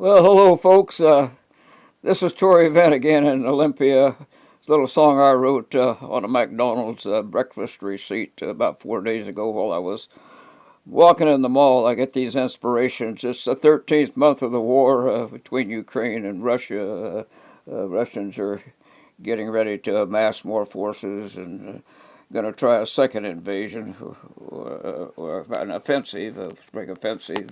Well, hello, folks. This is Torrey Vent again in Olympia. It's a little song I wrote on a McDonald's breakfast receipt about 4 days ago while I was walking in the mall. I get these inspirations. It's the 13th month of the war between Ukraine and Russia. Russians are getting ready to amass more forces and going to try a second invasion or an offensive, a spring offensive.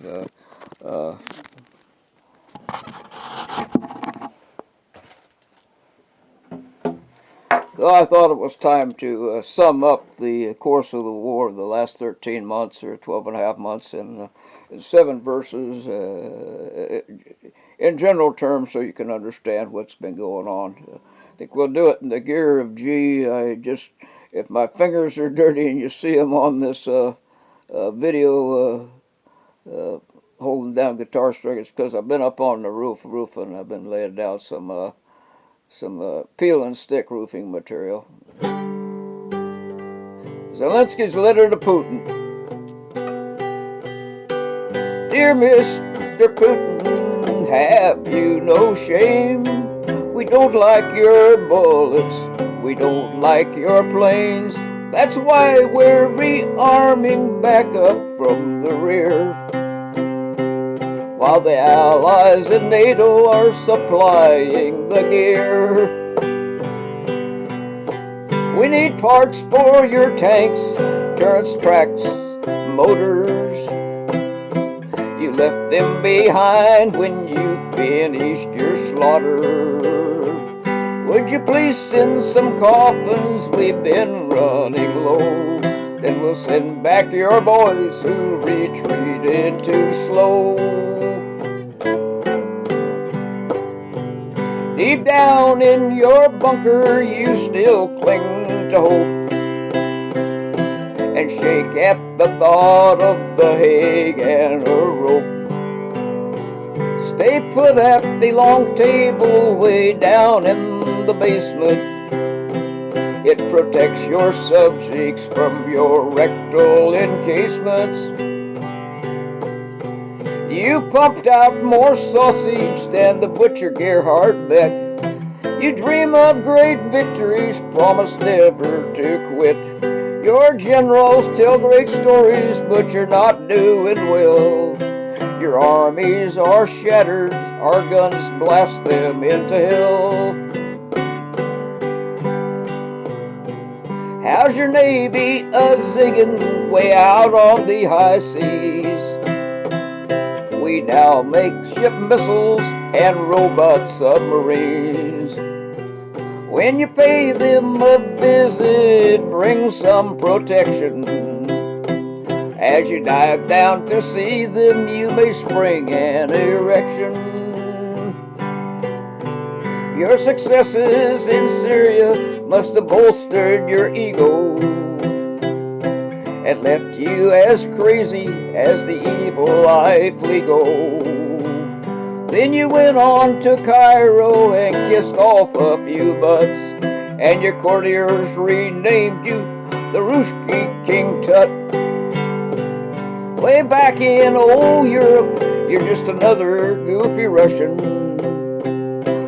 So I thought it was time to sum up the course of the war, the last 13 months or 12 and a half months, in 7 verses in general terms so you can understand what's been going on. I think we'll do it in the gear of G. If my fingers are dirty and you see them on this video holding down guitar strings, because I've been up on the roof, and I've been laying down some peel and stick roofing material. Zelenski's letter to Putin. Dear Mr. Putin, have you no shame? We don't like your bullets, we don't like your planes. That's why we're rearming back up from the rear, while the Allies and NATO are supplying the gear. We need parts for your tanks, turrets, tracks, motors. You left them behind when you finished your slaughter. Would you please send some coffins? We've been running low. Then we'll send back your boys who retreated too slow. Deep down in your bunker you still cling to hope, and shake at the thought of the Hague and a rope. Stay put at the long table way down in the basement. It protects your subjects from your rectal encasements. You pumped out more sausage than the butcher Gerhard Beck. You dream of great victories, promise never to quit. Your generals tell great stories, but you're not doing well. Your armies are shattered, our guns blast them into hell. How's your navy a-zigging way out on the high seas? We now make ship missiles and robot submarines. When you pay them a visit, bring some protection. As you dive down to see them, you may spring an erection. Your successes in Syria must have bolstered your ego and left you as crazy as the evil eye Fligo. Then you went on to Cairo and kissed off a few butts, and your courtiers renamed you the Ruski King Tut. Way back in old Europe, you're just another goofy Russian,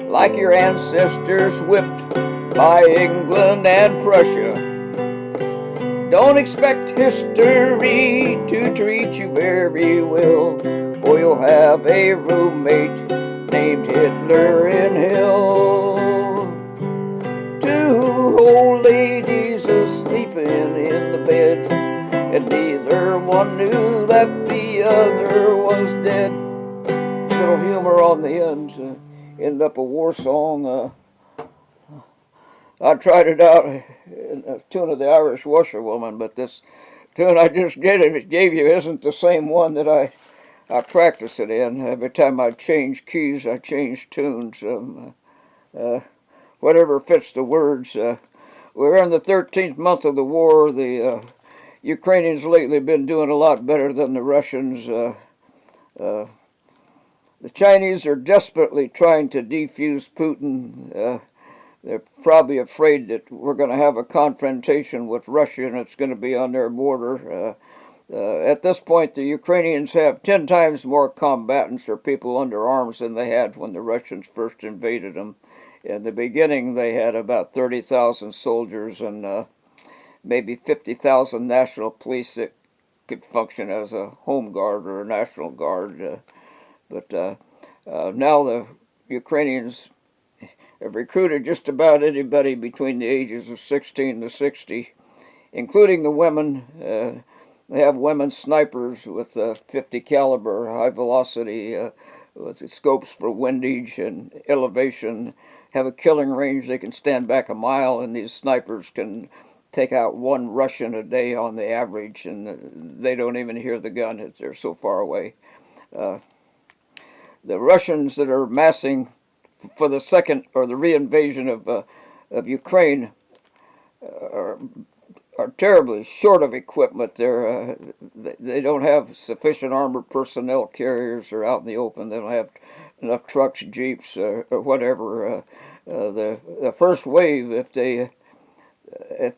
like your ancestors whipped by England and Prussia. Don't expect history to treat you very well, or you'll have a roommate named Hitler in hell. Two old ladies a-sleeping in the bed, and neither one knew that the other was dead. Little humor on the end, end up a war song. I tried it out in a tune of the Irish Washerwoman, but this tune I just gave you isn't the same one that I practice it in. Every time I change keys, I change tunes. Whatever fits the words. We're in the 13th month of the war. The Ukrainians lately have been doing a lot better than the Russians. The Chinese are desperately trying to defuse Putin. They're probably afraid that we're going to have a confrontation with Russia and it's going to be on their border. At this point, the Ukrainians have 10 times more combatants or people under arms than they had when the Russians first invaded them. In the beginning, they had about 30,000 soldiers and maybe 50,000 national police that could function as a home guard or a national guard. But now the Ukrainians have recruited just about anybody between the ages of 16 to 60, including the women. They have women snipers with 50 caliber, high velocity, with scopes for windage and elevation. Have a killing range. They can stand back a mile, and these snipers can take out one Russian a day on the average, and they don't even hear the gun. They're so far away. The Russians that are massing for the second or the reinvasion of Ukraine are terribly short of equipment. They don't have sufficient armored personnel carriers or out in the open. They don't have enough trucks, jeeps, or whatever. The first wave, if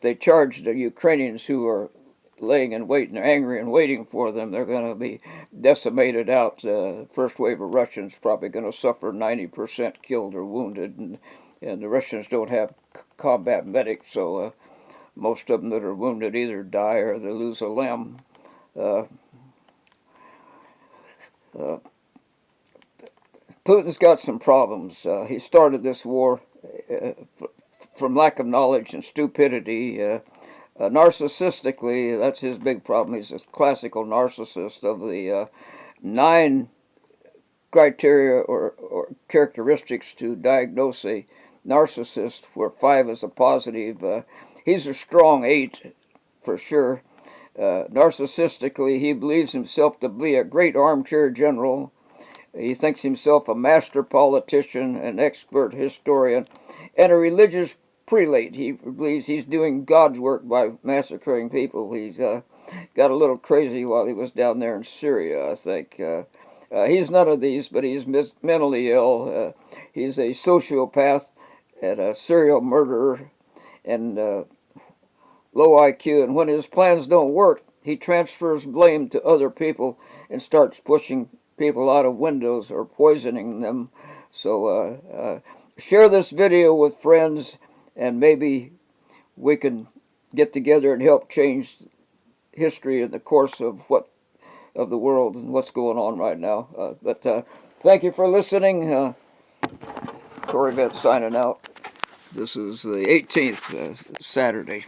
they charge the Ukrainians who are laying in wait and they're angry and waiting for them, they're going to be decimated out. The first wave of Russians probably going to suffer 90% killed or wounded, and the Russians don't have combat medics, so most of them that are wounded either die or they lose a limb. Putin's got some problems. He started this war from lack of knowledge and stupidity. Narcissistically, that's his big problem. He's a classical narcissist. Of the 9 criteria or characteristics to diagnose a narcissist, where 5 is a positive, he's a strong 8 for sure. Narcissistically, he believes himself to be a great armchair general. He thinks himself a master politician, an expert historian, and a religious prelate. He believes he's doing God's work by massacring people. He's got a little crazy while he was down there in Syria, I think. He's none of these, but he's mentally ill. He's a sociopath and a serial murderer and low IQ. And when his plans don't work, he transfers blame to other people and starts pushing people out of windows or poisoning them. So share this video with friends, and maybe we can get together and help change history in the course of the world and what's going on right now. But thank you for listening. Torrey Vent signing out. This is the 18th, Saturday.